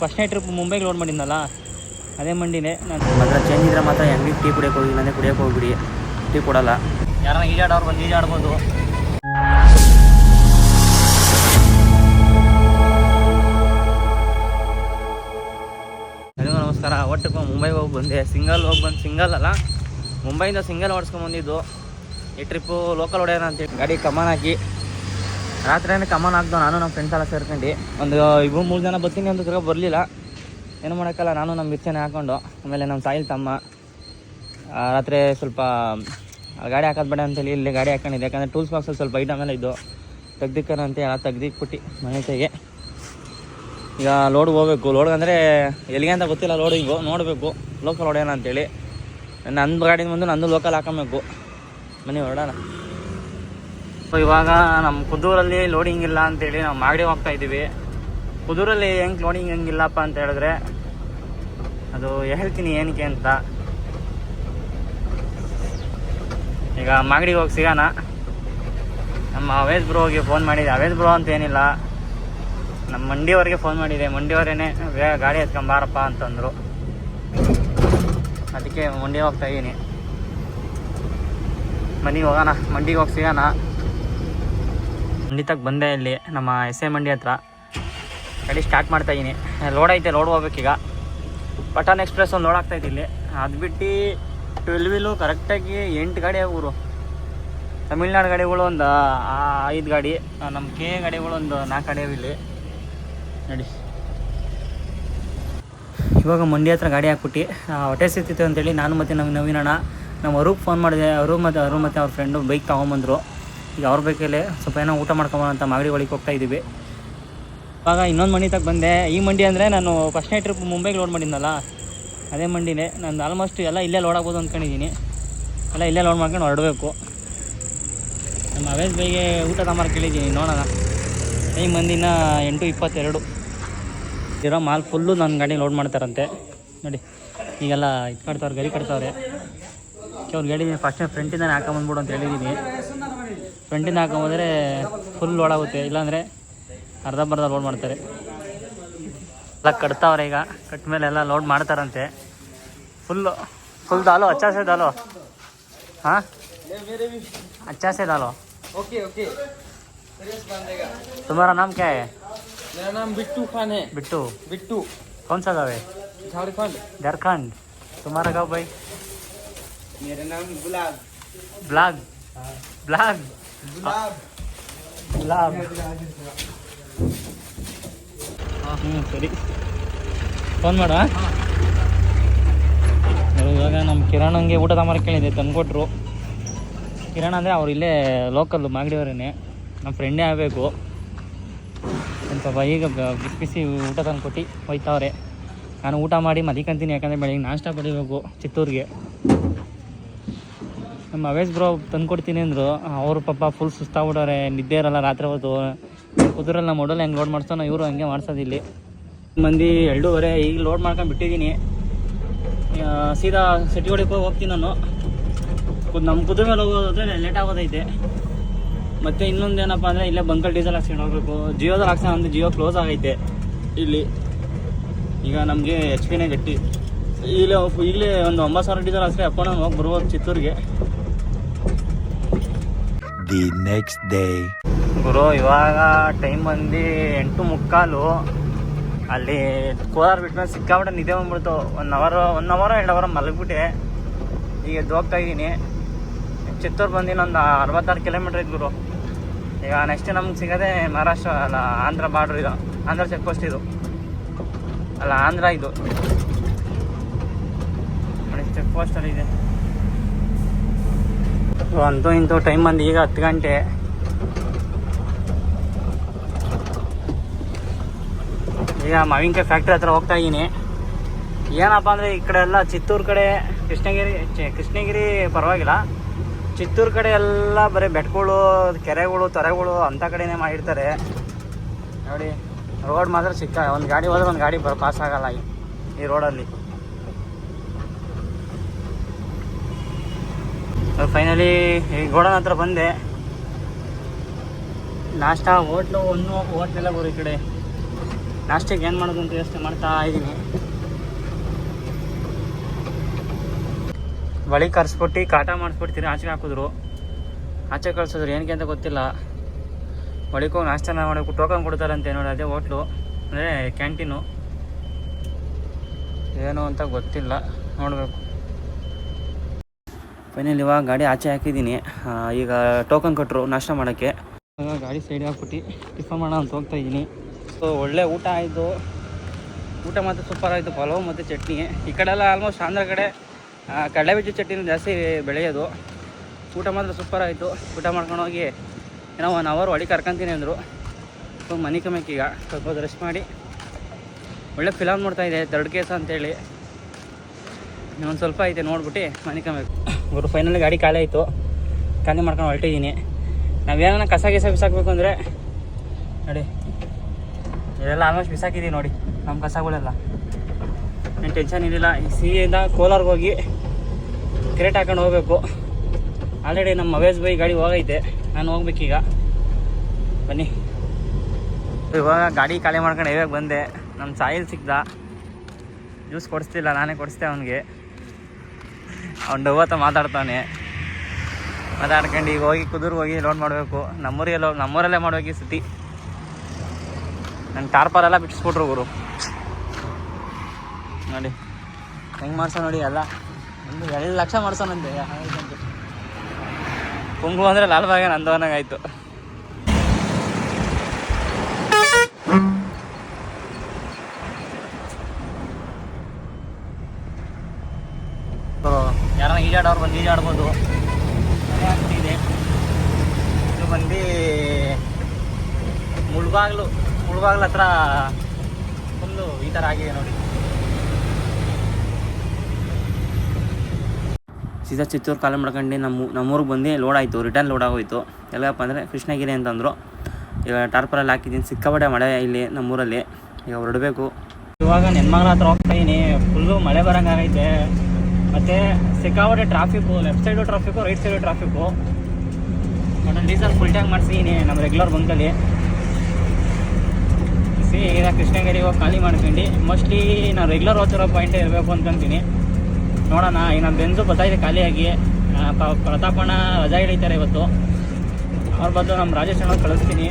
ಫಸ್ಟ್ನೇ ಟ್ರಿಪ್ ಮುಂಬೈಗೆ ಲೋಡ್ ಮಾಡಿದ್ನಲ್ಲ ಅದೇ ಮಂಡಿನೇ. ನಾನು ಮಾತ್ರ ಚೇಂಜ್ ಇದ್ರೆ ಮಾತ್ರ ಹೆಂಗೆ ಟೀ ಕುಡಿಯೋಕೆ ಹೋಗಿ ಇಲ್ಲಾಂದರೆ ಕುಡಿಯೋಕೆ ಹೋಗ್ಬಿಡಿ, ಟೀ ಕೊಡಲ್ಲ. ಯಾರನ್ನ ಈಜಾಡೋರು ಬಂದು ಈಜಾಡ್ಬೋದು. ಎಲ್ಲರಿಗೂ ನಮಸ್ಕಾರ. ಒಟ್ಟು ಮುಂಬೈಗೆ ಹೋಗಿ ಬಂದೆ. ಸಿಂಗಲ್ ಅಲ್ಲ, ಮುಂಬೈಯಿಂದ ಸಿಂಗಲ್ ಓಡಿಸ್ಕೊಂಬಂದಿದ್ದು. ಈ ಟ್ರಿಪ್ಪು ಲೋಕಲ್ ಹೊಡೆಯೋಣ ಅಂತೇಳಿ ಗಾಡಿ ಕಮಾನ್ ಹಾಕಿ ರಾತ್ರಿನೇ ಕಮಾನ್ ಹಾಕ್ದು. ನಾನು ನಮ್ಮ ಫ್ರೆಂಡ್ಸ್ ಎಲ್ಲ ಸೇರ್ಕೊಂಡು ಒಂದು 2-3 ಜನ ಬರ್ತೀನಿ ಅಂತ ತಿರ್ಗ ಬರಲಿಲ್ಲ. ಏನು ಮಾಡೋಕ್ಕಲ್ಲ, ನಾನು ನಮ್ಮ ಮಿರ್ಚನೆ ಹಾಕ್ಕೊಂಡು ಆಮೇಲೆ ನಮ್ಮ ಸಾಯಿಲ್ ತಮ್ಮ ರಾತ್ರಿ ಸ್ವಲ್ಪ ಗಾಡಿ ಹಾಕೋದು ಬೇಡ ಅಂತೇಳಿ ಇಲ್ಲಿ ಗಾಡಿ ಹಾಕೊಂಡಿದ್ದೆ. ಯಾಕಂದರೆ ಟೂಲ್ಸ್ ಬಾಕ್ಸಲ್ಲಿ ಸ್ವಲ್ಪ ಐಟಮ್ ಎಲ್ಲ ಇದ್ದು ತೆಗ್ದಿಕ್ಕನ ಅಂತ ಎಲ್ಲ ತೆಗ್ದಿಕ್ಬಿಟ್ಟು ಮನೆ ತೆಗೆ ಈಗ ಲೋಡ್ಗೆ ಹೋಗ್ಬೇಕು. ಲೋಡ್ಗೆ ಅಂದರೆ ಎಲ್ಲಿಗೆ ಅಂತ ಗೊತ್ತಿಲ್ಲ, ಲೋಡಿಂಗು ನೋಡಬೇಕು. ಲೋಕಲ್ ಹೊಡೆಯೋಣ ಅಂತೇಳಿ ನನ್ನ ಗಾಡಿನ ಬಂದು ನಂದು ಲೋಕಲ್ ಹಾಕೊಬೇಕು. ಮನೆ ಹೊರಡೋಣ. ಇವಾಗ ನಮ್ಮ ಕುದೂರಲ್ಲಿ ಲೋಡಿಂಗ್ ಇಲ್ಲ ಅಂತೇಳಿ ನಾವು ಮಾಗಡಿ ಹೋಗ್ತಾ ಇದ್ದೀವಿ. ಕುದೂರಲ್ಲಿ ಹೆಂಗೆ ಲೋಡಿಂಗ್ ಹೆಂಗಿಲ್ಲಪ್ಪ ಅಂತ ಹೇಳಿದ್ರೆ ಅದು ಹೇಳ್ತೀನಿ ಏನಕ್ಕೆ ಅಂತ. ಈಗ ಮಾಗಡಿಗೆ ಹೋಗಿ ಸಿಗೋಣ. ನಮ್ಮ ಅವೇಶ್ ಬ್ರೋಗೆ ಫೋನ್ ಮಾಡಿದೆ. ಅವೇಶ್ ಬ್ರೋ ಅಂತ ಏನಿಲ್ಲ, ನಮ್ಮ ಮಂಡಿಯವ್ರಿಗೆ ಫೋನ್ ಮಾಡಿದೆ. ಮಂಡಿಯವರೇನೆ ಬೇಗ ಗಾಡಿ ಎತ್ಕೊಂಬಾರಪ್ಪ ಅಂತಂದರು. ಅದಕ್ಕೆ ಮಂಡಿ ಹೋಗ್ತಾ ಇದ್ದೀನಿ. ಮನೆಗೆ ಹೋಗೋಣ, ಮಂಡಿಗೆ ಹೋಗಿ ಸಿಗೋಣ. ಮಂಡಿ ತಕ್ಕ ಬಂದೆ. ಇಲ್ಲಿ ನಮ್ಮ ಎಸ್ ಎ ಮಂಡಿ ಹತ್ರ ಗಾಡಿ ಸ್ಟಾರ್ಟ್ ಮಾಡ್ತಾಯಿದ್ದೀನಿ. ಲೋಡ್ ಐತೆ, ಲೋಡ್ ಹೋಗ್ಬೇಕೀಗ. ಪಠಾನ್ ಎಕ್ಸ್ಪ್ರೆಸ್ ಒಂದು ಲೋಡ್ ಆಗ್ತಾಯಿತ್ತು ಇಲ್ಲಿ. ಅದು ಬಿಟ್ಟು 12 ವೀಲು ಕರೆಕ್ಟಾಗಿ 8 ಗಾಡಿ ಊರು. ತಮಿಳ್ನಾಡು ಗಾಡಿಗಳು ಒಂದು 5 ಗಾಡಿ, ನಮ್ಮ ಕೆ ಗಾಡಿಗಳು ಒಂದು 4 ಗಾಡಿ ಇಲ್ಲಿ ನೋಡಿ. ಇವಾಗ ಮಂಡಿ ಹತ್ರ ಗಾಡಿ ಹಾಕ್ಬಿಟ್ಟು ಹೊಟ್ಟೆ ಸಿಗ್ತಿತ್ತು ಅಂತೇಳಿ ನಾನು ಮತ್ತು ನಮ್ಮ ನವೀನಣ್ಣ ನಮ್ಮ ಅವ್ರಿಗೆ ಫೋನ್ ಮಾಡಿದೆ. ಅವರು ಮತ್ತು ಅವ್ರ ಫ್ರೆಂಡು ಬೈಕ್ ತೊಗೊಂಬಂದರು. ಈಗ ಅವ್ರ ಬೈಕಲ್ಲೇ ಸ್ವಲ್ಪ ಏನೋ ಊಟ ಮಾಡ್ಕೊಂಬಂತ ಮಾಗಡಿ ಒಳಗೆ ಹೋಗ್ತಾ ಇದ್ದೀವಿ. ಇವಾಗ ಇನ್ನೊಂದು ಮಂಡಿ ತಕ್ಕ ಬಂದೆ. ಈ ಮಂಡಿ ಅಂದರೆ ನಾನು ಫಸ್ಟ್ನೇ ಟ್ರಿಪ್ ಮುಂಬೈಗೆ ಲೋಡ್ ಮಾಡಿದ್ನಲ್ಲ ಅದೇ ಮಂಡಿನೇ. ನಾನು ಆಲ್ಮೋಸ್ಟ್ ಎಲ್ಲ ಇಲ್ಲೇ ಲೋಡ್ ಆಗ್ಬೋದು ಅಂದ್ಕೊಂಡಿದ್ದೀನಿ. ಎಲ್ಲ ಇಲ್ಲೇ ಲೋಡ್ ಮಾಡ್ಕೊಂಡು ಹೊರಡಬೇಕು. ನಮ್ಮ ಅವೇಶ್ ಬೈಗೆ ಊಟ ತಗೊಂಬಾರ ಕೇಳಿದ್ದೀನಿ, ನೋಡೋಣ. ಈ ಮಂದಿನ 8:22 ಇರೋ ಮಾಲ್ ಫುಲ್ಲು ನನ್ನ ಗಾಡಿ ಲೋಡ್ ಮಾಡ್ತಾರಂತೆ ನೋಡಿ. ಈಗೆಲ್ಲ ಕಟ್ತಾವ್ರೆ, ಗರಿ ಕಟ್ತಾವ್ರೆ. ಅವ್ರು ಹೇಳಿದ್ದೀನಿ ಫಸ್ಟೇ ಫ್ರಂಟಿಂದಾನೆ ಹಾಕೊಂಬಂದ್ಬಿಡು ಅಂತ ಹೇಳಿದ್ದೀನಿ. ಫ್ರಂಟಿಂದ ಹಾಕೊಂಬಂದರೆ ಫುಲ್ ಲೋಡ್ ಆಗುತ್ತೆ, ಇಲ್ಲಾಂದರೆ ಅರ್ಧಂಬರ್ಧ ಲೋಡ್ ಮಾಡ್ತಾರೆ. ಎಲ್ಲ ಕಟ್ತಾವ್ರೆ. ಈಗ ಕಟ್ಟ ಮೇಲೆ ಎಲ್ಲ ಲೋಡ್ ಮಾಡ್ತಾರಂತೆ. ಫುಲ್ डालो, अच्छा से डालो. हाँ अच्छा से डालो. ओके. तुम्हारा नाम क्या है? मेरा नाम बिट्टू खान है. बिट्टू कौन सा गाँव है? झारखंड. तुम्हारा गाँव भाई? मेरा नाम गुलाब. ब्लाग. ಸರಿ, ಫೋನ್ ಮಾಡ. ಇವಾಗ ನಮ್ಮ ಕಿರಣಂಗೆ ಊಟ ತಗೊಂಬರಕ್ಕೆ ಕೇಳಿದೆ, ತಂದುಕೊಟ್ರು. ಕಿರಣ ಅಂದರೆ ಅವ್ರು ಇಲ್ಲೇ ಲೋಕಲ್ಲು ಮಾಗಡಿಯವರೇ, ನಮ್ಮ ಫ್ರೆಂಡೇ ಆಗಬೇಕು. ಒಂದು ಸ್ವಲ್ಪ ಈಗ ಬಿಸಿ ಊಟ ತಂದುಕೊಟ್ಟು ಹೋಯ್ತವ್ರೆ. ನಾನು ಊಟ ಮಾಡಿ ಮದಿಕಂತೀನಿ, ಯಾಕಂದರೆ ಬೆಳಿಗ್ಗೆ ನಾಷ್ಟ ಪಡಿಬೇಕು ಚಿತ್ತೂರಿಗೆ. ನಮ್ಮ ಅವೇಶ್ ಬ್ರೋ ತಂದುಕೊಡ್ತೀನಿ ಅಂದರು. ಅವರು ಪಾಪ ಫುಲ್ ಸುಸ್ತಾಗ್ಬಿಟ್ಟವ್ರೆ, ನಿದ್ದೆ ಇರಲ್ಲ ರಾತ್ರಿ ಹೊತ್ತು. ಕುದುರಲ್ಲಿ ನಮ್ಮ ಮೊಡಲ್ ಹೆಂಗೆ ಲೋಡ್ ಮಾಡಿಸ್ತಾನೋ ಇವರು ಹಂಗೆ ಮಾಡ್ಸೋದಿಲ್ಲಿ. ಮಂದಿ 2:30 ಈಗ ಲೋಡ್ ಮಾಡ್ಕೊಂಡು ಬಿಟ್ಟಿದ್ದೀನಿ. ಸೀದಾ ಸಿಟಿ ಒಳಗೆ ಹೋಗ್ತೀನಿ ನಾನು. ನಮ್ಮ ಕುದುರೆ ಮೇಲೆ ಹೋಗೋದಾದ್ರೆ ಲೇಟ್ ಆಗೋದೈತೆ. ಮತ್ತು ಇನ್ನೊಂದು ಏನಪ್ಪ ಅಂದರೆ ಇಲ್ಲೇ ಬಂಕಲ್ಲಿ ಡೀಸೆಲ್ ಹಾಕ್ಸ್ಕೊಂಡು ಹೋಗ್ಬೇಕು. ಜಿಯೋದಲ್ಲಿ ಹಾಕ್ಸೋಣ ಅಂದರೆ ಜಿಯೋ ಕ್ಲೋಸ್ ಆಗೈತೆ ಇಲ್ಲಿ. ಈಗ ನಮಗೆ HP ನೇ ಗಟ್ಟಿ. ಈಗಲೇ ಒಂದು 9,000 ಡೀಸೆಲ್ ಹಾಕ್ಸ್ರೆ ಅಪ್ಕೊಂಡು ಹೋಗಿ ಬರ್ಬೋದು ಚಿತ್ತೂರಿಗೆ. ದಿ ನೆಕ್ಸ್ಟ್ ಡೇ ಗುರು, ಇವಾಗ ಟೈಮ್ ಬಂದು 8:45. ಅಲ್ಲಿ ಕೋಲಾರ ಬಿಟ್ಮೇಲೆ ಸಿಕ್ಕಾಬಿಟ್ಟೆ ನಿದ್ದೆ ಬಂದ್ಬಿಡ್ತು. 1 ಅವರ್ 2 ಅವರ್ ಮಲಗಿಬಿಟ್ಟೆ. ಈಗ ಎದ್ದು ಹೋಗ್ತಾ ಇದ್ದೀನಿ. ಚಿತ್ತೂರು ಬಂದಿನ ಒಂದು 66 ಕಿಲೋಮೀಟ್ರ್ ಇದ್ದು ಗುರು. ಈಗ ನೆಕ್ಸ್ಟ್ ನಮ್ಗೆ ಸಿಗೋದೆ ಮಹಾರಾಷ್ಟ್ರ ಅಲ್ಲ, ಆಂಧ್ರ ಬಾರ್ಡ್ರ್. ಇದು ಆಂಧ್ರ ಚೆಕ್ ಪೋಸ್ಟ್, ಇದು ಅಲ್ಲ ಆಂಧ್ರ, ಇದು ಚೆಕ್ ಪೋಸ್ಟಲ್ಲಿ ಇದೆ. ಅಂತೂ ಇಂತೂ ಟೈಮ್ ಬಂದು ಈಗ 10 ಗಂಟೆ. ಈಗ ಮಾವಿನಕಾಯಿ ಫ್ಯಾಕ್ಟ್ರಿ ಹತ್ರ ಹೋಗ್ತಾ ಇದ್ದೀನಿ. ಏನಪ್ಪ ಅಂದರೆ ಈ ಕಡೆ ಎಲ್ಲ ಚಿತ್ತೂರು ಕಡೆ ಕೃಷ್ಣಗಿರಿ ಪರವಾಗಿಲ್ಲ. ಚಿತ್ತೂರು ಕಡೆ ಎಲ್ಲ ಬರೀ ಬೆಟ್ಟಗಳು, ಕೆರೆಗಳು, ತೊರೆಗಳು ಅಂಥ ಕಡೆನೇ ಮಾಡಿರ್ತಾರೆ ನೋಡಿ. ರೋಡ್ ಮಾತ್ರ ಒಂದು ಗಾಡಿ ಹೋದ್ರೆ ಒಂದು ಗಾಡಿ ಪಾಸ್ ಆಗಲ್ಲ ಈ ರೋಡಲ್ಲಿ. ಫೈನಲಿ ಈ ಗೋಡನ್ ಹತ್ರ ಬಂದೆ. ನಾಷ್ಟ ಹೋಟ್ಲೆಲ್ಲ ಬರೋ ಈ ಕಡೆ ಲಾಸ್ಟಿಗೆ ಏನು ಮಾಡೋದು ಅಂತ ಯೋಚನೆ ಮಾಡ್ತಾ ಇದ್ದೀನಿ. ಬಳಿ ಕರ್ಸ್ಬಿಟ್ಟು ಕಾಟ ಮಾಡಿಸ್ಬಿಡ್ತೀರಿ ಆಚೆಗೆ ಹಾಕಿದ್ರು, ಆಚೆ ಕಳ್ಸಿದ್ರು ಏನಕ್ಕೆ ಅಂತ ಗೊತ್ತಿಲ್ಲ. ಬಳಿಗೆ ಹೋಗಿ ನಾಷ್ಟ ಮಾಡೋಕ್ಕೂ ಟೋಕನ್ ಕೊಡ್ತಾರಂತೆ ನೋಡಿ, ಅದೇ ಹೋಟ್ಲು ಅಂದರೆ ಕ್ಯಾಂಟೀನು, ಏನು ಅಂತ ಗೊತ್ತಿಲ್ಲ, ನೋಡಬೇಕು. ಫೈನಲ್ ಇವಾಗ ಗಾಡಿ ಆಚೆ ಹಾಕಿದ್ದೀನಿ. ಈಗ ಟೋಕನ್ ಕೊಟ್ಟರು ನಾಷ್ಟ ಮಾಡೋಕ್ಕೆ. ಇವಾಗ ಗಾಡಿ ಸೈಡ್ ಹಾಕ್ಬಿಟ್ಟು ಟಿಫನ್ ಮಾಡೋಣ ಅಂತ ಹೋಗ್ತಾಯಿದ್ದೀನಿ. ಸೊ ಒಳ್ಳೆ ಊಟ ಆಯಿತು, ಊಟ ಮಾತ್ರ ಸೂಪರ್ ಆಯಿತು, ಪಲಾವ್ ಮತ್ತು ಚಟ್ನಿ. ಈ ಕಡೆಲ್ಲ ಆಲ್ಮೋಸ್ಟ್ ಆಂಧ್ರ ಕಡೆ ಕಡಲೆಬೀಜ ಚಟ್ನಿನ ಜಾಸ್ತಿ ಬೆಳೆಯೋದು. ಊಟ ಮಾತ್ರ ಸೂಪರ್ ಆಯಿತು. ಊಟ ಮಾಡ್ಕೊಂಡು ಹೋಗಿ ಏನೋ 1 ಅವರ್ ಒಳಗೆ ಕರ್ಕೊಂತೀನಿ ಅಂದರು. ಸೊ ಮನೆ ಕಮ್ಮಕ್ಕೀಗ ಸ್ವಲ್ಪ ಹೊತ್ತು ರೆಸ್ಟ್ ಮಾಡಿ ಒಳ್ಳೆ ಫಿಲಮ್ ನೋಡ್ತಾಯಿದ್ದೆ, ಥರ್ಡ್ ಕೇಸ್ ಅಂತೇಳಿ. ಇನ್ನೊಂದು ಸ್ವಲ್ಪ ಐತೆ ನೋಡ್ಬಿಟ್ಟು ಮನೆ ಕಮ್ಮಬೇಕು. ಇವರು ಫೈನಲಿ ಗಾಡಿ ಖಾಲಿ ಆಯಿತು, ಖಾಲಿ ಮಾಡ್ಕೊಂಡು ಹೊರಟಿದ್ದೀನಿ. ನಾವೇನ ಕಸ ಬಿಸಾಕಬೇಕು ಅಂದರೆ ನೋಡಿ, ಇದೆಲ್ಲ ಆಲ್ಮೋಸ್ಟ್ ಬಿಸಾಕಿದ್ದೀವಿ ನೋಡಿ ನಮ್ಮ ಕಸಗಳೆಲ್ಲ. ಏನು ಟೆನ್ಷನ್ ಇರಲಿಲ್ಲ. ಸೀದಾ ಕೋಲಾರ್ಗೆ ಹೋಗಿ ಕ್ರೇಟ್ ಹಾಕೊಂಡು ಹೋಗಬೇಕು. ಆಲ್ರೆಡಿ ನಮ್ಮ ಮವೇಶ್ ಬೈ ಗಾಡಿ ಹೋಗೈತೆ, ನಾನು ಹೋಗ್ಬೇಕೀಗ. ಬನ್ನಿ. ಇವಾಗ ಗಾಡಿ ಖಾಲಿ ಮಾಡ್ಕೊಂಡು ಇವಾಗ ಬಂದೆ. ನಮ್ಮ ಸಾಯಿಲ್ ಸಿಕ್ದ, ಜ್ಯೂಸ್ ಕೊಡಿಸ್ತಿಲ್ಲ, ನಾನೇ ಕೊಡಿಸ್ದೆ ಅವನಿಗೆ. ಅವ್ನು ಡವ್ವತ್ತ ಮಾತಾಡ್ತಾನೆ. ಮಾತಾಡ್ಕೊಂಡು ಈಗ ಹೋಗಿ ಕುದುರ್ಗೆ ಹೋಗಿ ಲೋಡ್ ಮಾಡಬೇಕು. ನಮ್ಮೂರಲ್ಲೇ ಮಾಡ್ಬೇಕು ಈ ಸತಿ. ನನ್ನ ಟಾರ್ಪರೆಲ್ಲ ಬಿಟ್ಟಿಸ್ಬಿಟ್ರು ಗುರು ನೋಡಿ ಹೆಂಗೆ ಮಾಡ್ಸೋ ನೋಡಿ. ಎಲ್ಲ ಒಂದು 2 ಲಕ್ಷ ಮಾಡ್ಸೋಣಂತೆ. ಕುಂಗು ಅಂದರೆ ಲಾಲ್ಬಾಗ ನಂದವನಾಗಾಯ್ತು. ಯಾರನ್ನ ಈಜಾಡೋರು ಬಂದು ಈಜಾಡ್ಬೋದು. ಆಗ್ತಿದೆ ಇದು ಬಂದು ಮುಳ್ಬಾಗ್ಲು ಹತ್ರ ಫುಲ್ಲು ಈ ಥರ ಆಗಿದೆ ನೋಡಿ. ಸೀದಾ ಚಿತ್ತೂರು ಕಾಲ ಮಾಡ್ಕೊಂಡು ನಮ್ಮೂರಿಗೆ ಬಂದು ಲೋಡ್ ಆಯಿತು, ರಿಟರ್ನ್ ಲೋಡ್ ಆಗೋಯ್ತು. ಎಲ್ಲಪ್ಪ ಅಂದರೆ ಕೃಷ್ಣಗಿರಿ ಅಂತಂದರು. ಈಗ ಟಾರ್ಪರಲ್ಲಿ ಹಾಕಿದ್ದೀನಿ. ಸಿಕ್ಕಾಪಟ್ಟೆ ಮಳೆ ಇಲ್ಲಿ ನಮ್ಮೂರಲ್ಲಿ. ಈಗ ಹೊರಡಬೇಕು. ಇವಾಗ ನೆನ್ಮಗಳ ಹತ್ರ ಹೋಗ್ತಾಯಿದ್ದೀನಿ. ಫುಲ್ಲು ಮಳೆ ಬರೋಂಗಾಗೈತೆ. ಮತ್ತು ಸಿಕ್ಕಾಪಟ್ಟೆ traffic, left side traffic, right side traffic. ನಾನು ಡೀಸೆಲ್ ಫುಲ್ ಟ್ಯಾಂಕ್ ಮಾಡಿಸಿದ್ದೀನಿ ನಮ್ಮ ರೆಗ್ಯುಲರ್ ಬಂಕಲ್ಲಿ. ಈಗ ಕೃಷ್ಣಗಿರಿ ಹೋಗಿ ಖಾಲಿ ಮಾಡ್ಕೊಂಡು ಮೋಸ್ಟ್ಲಿ ನಾನು ರೆಗ್ಯುಲರ್ ಓದ್ತಿರೋ ಪಾಯಿಂಟೇ ಇರಬೇಕು ಅಂದ್ಕೊಂತೀನಿ. ನೋಡೋಣ. ಈಗ ನಮ್ಮ ಬೆಂಜು ಬರ್ತಾಯಿದೆ ಖಾಲಿಯಾಗಿ. ಪ್ರತಾಪಣ್ಣ ರಜಾ ಹಿಡಿತಾರೆ ಇವತ್ತು. ಅವ್ರ ಬದಲು ನಮ್ಮ ರಾಜೇಶ್ ಅಣ್ಣ ಕಳಿಸ್ತೀನಿ.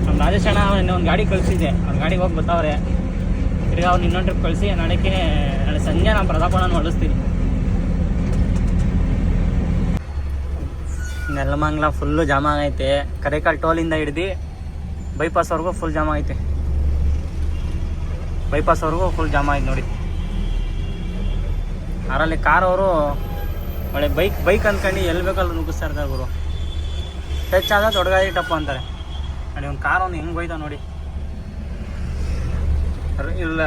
ನಮ್ಮ ರಾಜೇಶ್ ಅಣ್ಣ ಇನ್ನೊಂದು ಗಾಡಿ ಕಳಿಸಿದ್ದೆ, ಅವ್ರ ಗಾಡಿಗೆ ಹೋಗಿ ಬರ್ತಾವ್ರೆ. ತಿರ್ಗಿ ಅವ್ರು ಇನ್ನೊಂದು ಟ್ರಿಪ್ ಕಳಿಸಿ ನಾಳೆ ಸಂಜೆ ನಾನು ಪ್ರತಾಪಣ್ಣನ ಹೊಳಿಸ್ತೀನಿ. ನೆಲಮಂಗ್ಲ ಫುಲ್ಲು ಜಾಮ್ ಆಗೈತೆ. ಕರೇಕಾಲ್ ಟೋಲಿಂದ ಹಿಡ್ದು ಬೈಪಾಸ್ವರೆಗೂ ಫುಲ್ ಜಾಮ್ ಐತೆ. ಬೈಪಾಸ್ವರೆಗೂ ಫುಲ್ ಜಾಮ್ ಆಯ್ತು ನೋಡಿ. ಅದರಲ್ಲಿ ಕಾರವರು ಒಳ್ಳೆ ಬೈಕ್ ಅಂದ್ಕೊಂಡು ಎಲ್ಲಿ ಬೇಕಲ್ಲಿ ನುಗ್ಗಿಸ್ತಾ ಇರ್ತಾರೆ ಗುರು. ಟಚ್ ಆದ ದೊಡ್ಡ ಗಾಡಿ ಟಪ್ಪ ಅಂತಾರೆ ನೋಡಿ. ಒಂದು ಕಾರ್ ಒಂದು ಹೆಂಗೆ ಬೈತಾವ ನೋಡಿ. ಇಲ್ಲ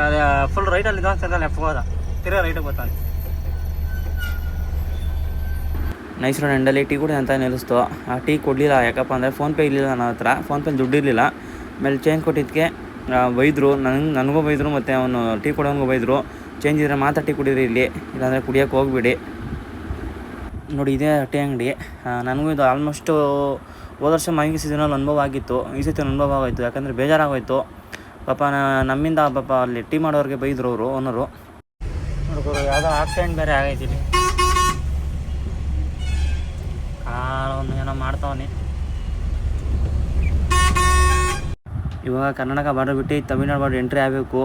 ಫುಲ್ ರೈಟಲ್ಲಿ ಇದ್ದ ಲೆಫ್ಟ್ ಹೋದ, ತಿರ್ಗಾ ರೈಟಿಗೆ ಬರ್ತಾನೆ. ನೈಸ್ ರೋಡ್ ಎಂಡಲ್ಲಿ ಟೀ ಕುಡಿ ಅಂತ ನಿಲ್ಲಿಸ್ತು. ಆ ಟೀ ಕೊಡಲಿಲ್ಲ, ಯಾಕಪ್ಪ ಅಂದರೆ ಫೋನ್ಪೇ ಇರಲಿಲ್ಲ ನನ್ನ ಹತ್ರ. ಫೋನ್ಪೇಲಿ ದುಡ್ಡು ಇರಲಿಲ್ಲ. ಆಮೇಲೆ ಚೇಂಜ್ ಕೊಟ್ಟಿದ್ದಕ್ಕೆ ಬೈದರು, ನನಗೂ ಬೈದರು, ಮತ್ತು ಅವನು ಟೀ ಕೊಡೋನಿಗೂ ಬೈದರು. ಚೇಂಜ್ ಇದ್ದರೆ ಮಾತ್ರ ಟೀ ಕುಡೀರಿ ಇಲ್ಲಿ, ಇಲ್ಲಾಂದರೆ ಕುಡಿಯೋಕ್ಕೆ ಹೋಗ್ಬಿಡಿ ನೋಡಿ. ಇದೇ ಟೀ ಅಂಗಡಿ. ನನಗೂ ಇದು ಆಲ್ಮೋಸ್ಟು ಹೋದ ವರ್ಷ ಮಾವಿನ ಸೀಸನಲ್ಲಿ ಅನುಭವ ಆಗಿತ್ತು. ಈ ಸತಿ ಅನುಭವ ಆಗೋಯ್ತು, ಯಾಕಂದರೆ ಬೇಜಾರಾಗೋಯ್ತು. ಪಾಪ ನಮ್ಮಿಂದ ಪಾಪ ಅಲ್ಲಿ ಟೀ ಮಾಡೋರಿಗೆ ಬೈದರು ಅವರು ಓನರು. ನೋಡ್ಕೊರು ಯಾವುದೋ ಆಕ್ಸಿಡೆಂಟ್ ಬೇರೆ ಆಗೈತಿ ಇಲ್ಲಿ. ಕಾರನ್ನು ಏನೋ ಮಾಡ್ತಾವನೆ. ಇವಾಗ ಕರ್ನಾಟಕ ಬಾರ್ಡರ್ ಬಿಟ್ಟು ತಮಿಳ್ನಾಡು ಬಾರ್ಡರ್ ಎಂಟ್ರಿ ಆಗಬೇಕು.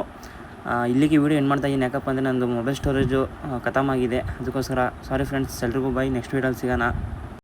ಇಲ್ಲಿಗೆ ವೀಡಿಯೋ ಎಂಡ್ ಮಾಡ್ತಾಯಿದ್ದೀನಿ, ಯಾಕಪ್ಪ ಅಂದರೆ ನಂದು ಮೊಬೈಲ್ ಸ್ಟೋರೇಜು ಖತಮ್ ಆಗಿದೆ. ಅದಕ್ಕೋಸ್ಕರ ಸಾರಿ ಫ್ರೆಂಡ್ಸ್, ಎಲ್ರಿಗೂ ಬೈ. ನೆಕ್ಸ್ಟ್ ವೀಡಿಯೋಲ್ಲಿ ಸಿಗೋಣ.